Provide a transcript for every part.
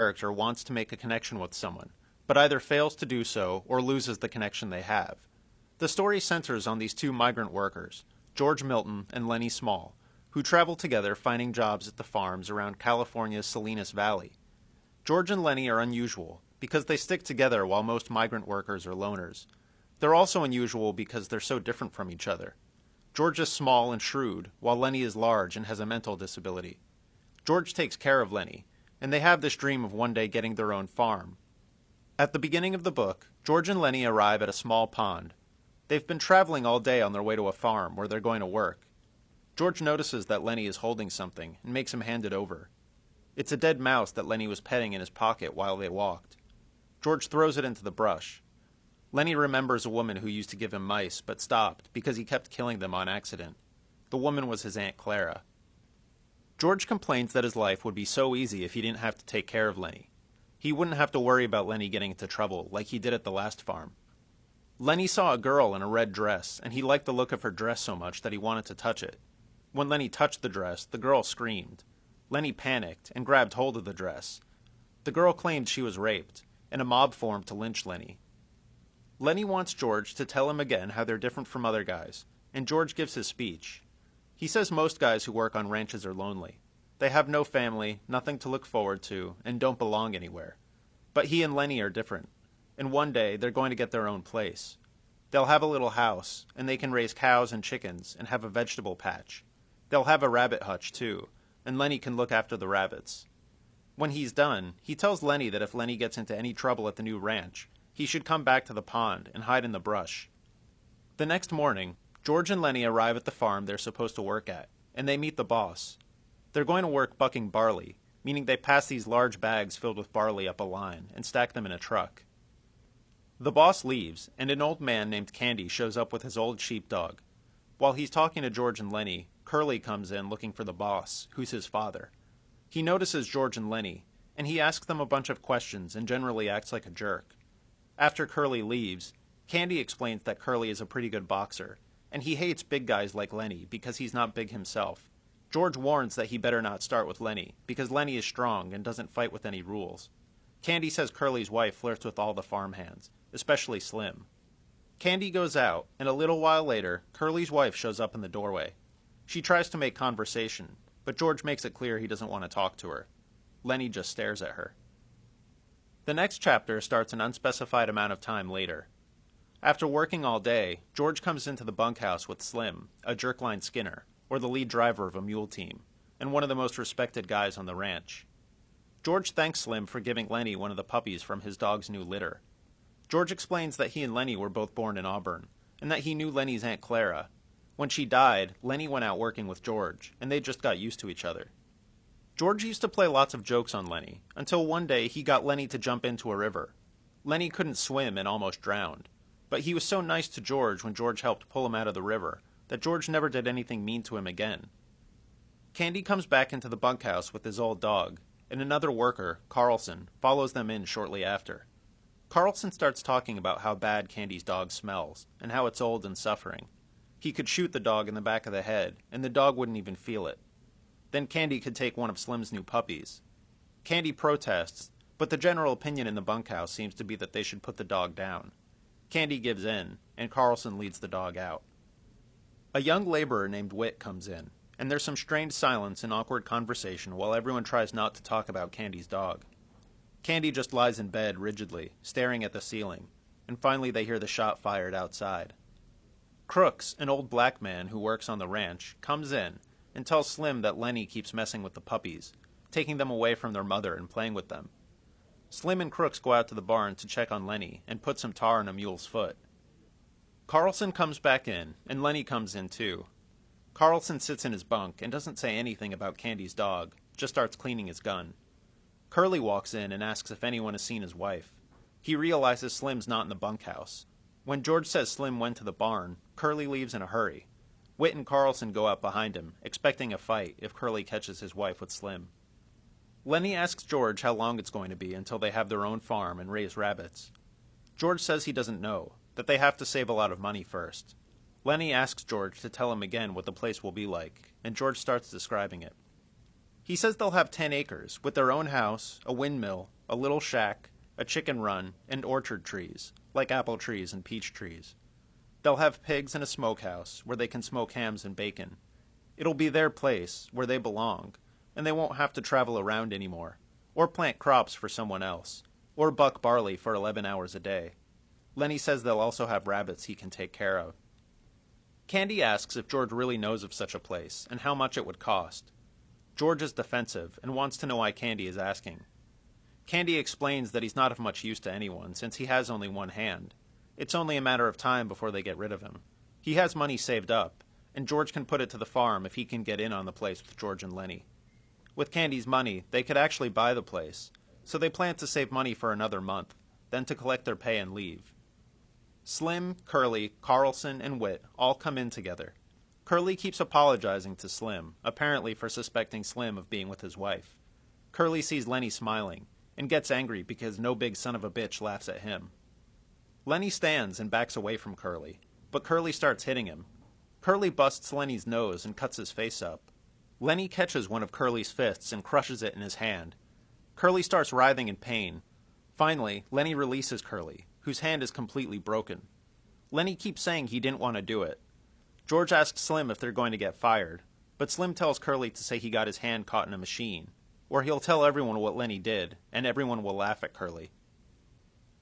character wants to make a connection with someone, but either fails to do so or loses the connection they have. The story centers on these two migrant workers, George Milton and Lennie Small, who travel together finding jobs at the farms around California's Salinas Valley. George and Lennie are unusual because they stick together while most migrant workers are loners. They're also unusual because they're so different from each other. George is small and shrewd, while Lennie is large and has a mental disability. George takes care of Lennie, and they have this dream of one day getting their own farm. At the beginning of the book, George and Lennie arrive at a small pond. They've been traveling all day on their way to a farm where they're going to work. George notices that Lennie is holding something and makes him hand it over. It's a dead mouse that Lennie was petting in his pocket while they walked. George throws it into the brush. Lennie remembers a woman who used to give him mice, but stopped because he kept killing them on accident. The woman was his Aunt Clara. George complains that his life would be so easy if he didn't have to take care of Lennie. He wouldn't have to worry about Lennie getting into trouble like he did at the last farm. Lennie saw a girl in a red dress, and he liked the look of her dress so much that he wanted to touch it. When Lennie touched the dress, the girl screamed. Lennie panicked and grabbed hold of the dress. The girl claimed she was raped, and a mob formed to lynch Lennie. Lennie wants George to tell him again how they're different from other guys, and George gives his speech. He says most guys who work on ranches are lonely. They have no family, nothing to look forward to, and don't belong anywhere. But he and Lennie are different, and one day they're going to get their own place. They'll have a little house, and they can raise cows and chickens and have a vegetable patch. They'll have a rabbit hutch, too, and Lennie can look after the rabbits. When he's done, he tells Lennie that if Lennie gets into any trouble at the new ranch, he should come back to the pond and hide in the brush. The next morning, George and Lennie arrive at the farm they're supposed to work at, and they meet the boss. They're going to work bucking barley, meaning they pass these large bags filled with barley up a line and stack them in a truck. The boss leaves, and an old man named Candy shows up with his old sheepdog. While he's talking to George and Lennie, Curley comes in looking for the boss, who's his father. He notices George and Lennie, and he asks them a bunch of questions and generally acts like a jerk. After Curley leaves, Candy explains that Curley is a pretty good boxer, and he hates big guys like Lennie because he's not big himself. George warns that he better not start with Lennie, because Lennie is strong and doesn't fight with any rules. Candy says Curley's wife flirts with all the farmhands, especially Slim. Candy goes out, and a little while later, Curley's wife shows up in the doorway. She tries to make conversation, but George makes it clear he doesn't want to talk to her. Lennie just stares at her. The next chapter starts an unspecified amount of time later. After working all day, George comes into the bunkhouse with Slim, a jerkline skinner, or the lead driver of a mule team, and one of the most respected guys on the ranch. George thanks Slim for giving Lennie one of the puppies from his dog's new litter. George explains that he and Lennie were both born in Auburn, and that he knew Lennie's Aunt Clara. When she died, Lennie went out working with George, and they just got used to each other. George used to play lots of jokes on Lennie, until one day he got Lennie to jump into a river. Lennie couldn't swim and almost drowned, but he was so nice to George when George helped pull him out of the river that George never did anything mean to him again. Candy comes back into the bunkhouse with his old dog, and another worker, Carlson, follows them in shortly after. Carlson starts talking about how bad Candy's dog smells, and how it's old and suffering. He could shoot the dog in the back of the head, and the dog wouldn't even feel it. Then Candy could take one of Slim's new puppies. Candy protests, but the general opinion in the bunkhouse seems to be that they should put the dog down. Candy gives in, and Carlson leads the dog out. A young laborer named Whit comes in, and there's some strained silence and awkward conversation while everyone tries not to talk about Candy's dog. Candy just lies in bed rigidly, staring at the ceiling, and finally they hear the shot fired outside. Crooks, an old black man who works on the ranch, comes in and tells Slim that Lennie keeps messing with the puppies, taking them away from their mother and playing with them. Slim and Crooks go out to the barn to check on Lennie and put some tar on a mule's foot. Carlson comes back in, and Lennie comes in too. Carlson sits in his bunk and doesn't say anything about Candy's dog, just starts cleaning his gun. Curley walks in and asks if anyone has seen his wife. He realizes Slim's not in the bunkhouse. When George says Slim went to the barn, Curley leaves in a hurry. Whit and Carlson go out behind him, expecting a fight if Curley catches his wife with Slim. Lennie asks George how long it's going to be until they have their own farm and raise rabbits. George says he doesn't know, that they have to save a lot of money first. Lennie asks George to tell him again what the place will be like, and George starts describing it. He says they'll have 10 acres, with their own house, a windmill, a little shack, a chicken run, and orchard trees, like apple trees and peach trees. They'll have pigs and a smokehouse, where they can smoke hams and bacon. It'll be their place, where they belong, and they won't have to travel around anymore, or plant crops for someone else, or buck barley for 11 hours a day. Lennie says they'll also have rabbits he can take care of. Candy asks if George really knows of such a place, and how much it would cost. George is defensive, and wants to know why Candy is asking. Candy explains that he's not of much use to anyone, since he has only one hand. It's only a matter of time before they get rid of him. He has money saved up, and George can put it to the farm if he can get in on the place with George and Lennie. With Candy's money, they could actually buy the place, so they plan to save money for another month, then to collect their pay and leave. Slim, Curley, Carlson, and Whit all come in together. Curley keeps apologizing to Slim, apparently for suspecting Slim of being with his wife. Curley sees Lennie smiling, and gets angry because no big son of a bitch laughs at him. Lennie stands and backs away from Curley, but Curley starts hitting him. Curley busts Lennie's nose and cuts his face up. Lennie catches one of Curley's fists and crushes it in his hand. Curley starts writhing in pain. Finally, Lennie releases Curley, whose hand is completely broken. Lennie keeps saying he didn't want to do it. George asks Slim if they're going to get fired, but Slim tells Curley to say he got his hand caught in a machine, or he'll tell everyone what Lennie did, and everyone will laugh at Curley.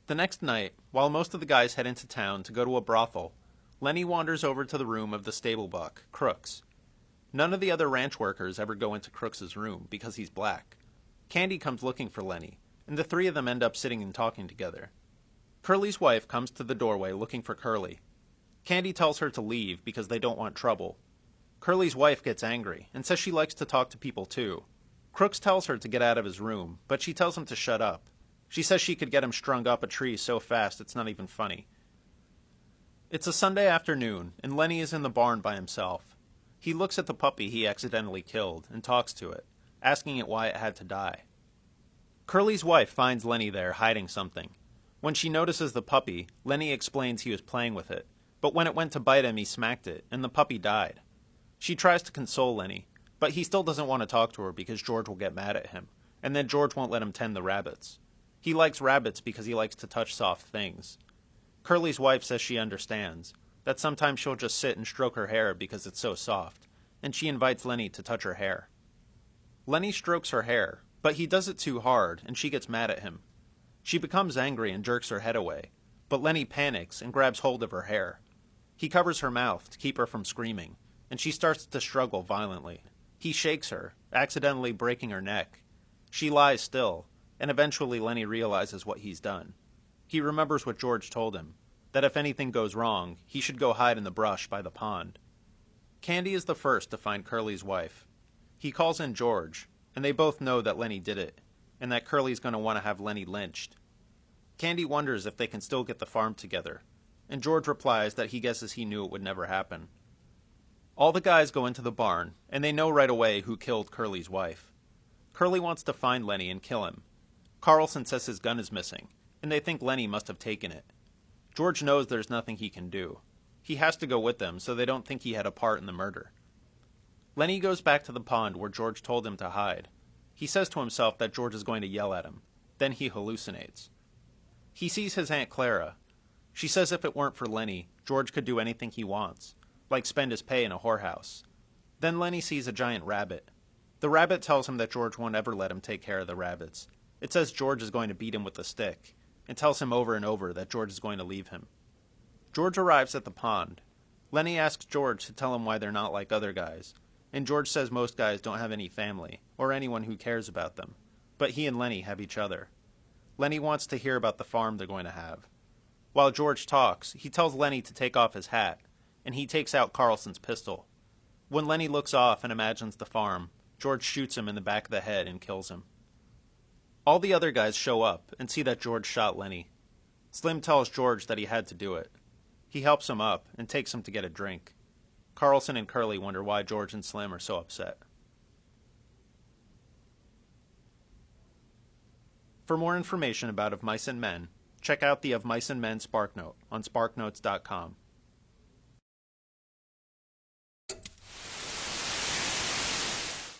The next night, while most of the guys head into town to go to a brothel, Lennie wanders over to the room of the stable buck, Crooks. None of the other ranch workers ever go into Crooks's room because he's black. Candy comes looking for Lennie, and the three of them end up sitting and talking together. Curley's wife comes to the doorway looking for Curley. Candy tells her to leave because they don't want trouble. Curley's wife gets angry and says she likes to talk to people too. Crooks tells her to get out of his room, but she tells him to shut up. She says she could get him strung up a tree so fast it's not even funny. It's a Sunday afternoon, and Lennie is in the barn by himself. He looks at the puppy he accidentally killed and talks to it, asking it why it had to die. Curley's wife finds Lennie there hiding something. When she notices the puppy, Lennie explains he was playing with it, but when it went to bite him he smacked it, and the puppy died. She tries to console Lennie, but he still doesn't want to talk to her because George will get mad at him, and then George won't let him tend the rabbits. He likes rabbits because he likes to touch soft things. Curley's wife says she understands, that sometimes she'll just sit and stroke her hair because it's so soft, and she invites Lennie to touch her hair. Lennie strokes her hair, but he does it too hard, and she gets mad at him. She becomes angry and jerks her head away, but Lennie panics and grabs hold of her hair. He covers her mouth to keep her from screaming, and she starts to struggle violently. He shakes her, accidentally breaking her neck. She lies still, and eventually Lennie realizes what he's done. He remembers what George told him, that if anything goes wrong, he should go hide in the brush by the pond. Candy is the first to find Curley's wife. He calls in George, and they both know that Lennie did it, and that Curley's going to want to have Lennie lynched. Candy wonders if they can still get the farm together, and George replies that he guesses he knew it would never happen. All the guys go into the barn, and they know right away who killed Curley's wife. Curley wants to find Lennie and kill him. Carlson says his gun is missing, and they think Lennie must have taken it. George knows there's nothing he can do. He has to go with them so they don't think he had a part in the murder. Lennie goes back to the pond where George told him to hide. He says to himself that George is going to yell at him. Then he hallucinates. He sees his Aunt Clara. She says if it weren't for Lennie, George could do anything he wants, like spend his pay in a whorehouse. Then Lennie sees a giant rabbit. The rabbit tells him that George won't ever let him take care of the rabbits. It says George is going to beat him with a stick, and tells him over and over that George is going to leave him. George arrives at the pond. Lennie asks George to tell him why they're not like other guys, and George says most guys don't have any family, or anyone who cares about them, but he and Lennie have each other. Lennie wants to hear about the farm they're going to have. While George talks, he tells Lennie to take off his hat, and he takes out Carlson's pistol. When Lennie looks off and imagines the farm, George shoots him in the back of the head and kills him. All the other guys show up and see that George shot Lennie. Slim tells George that he had to do it. He helps him up and takes him to get a drink. Carlson and Curley wonder why George and Slim are so upset. For more information about Of Mice and Men, check out the Of Mice and Men SparkNote on sparknotes.com.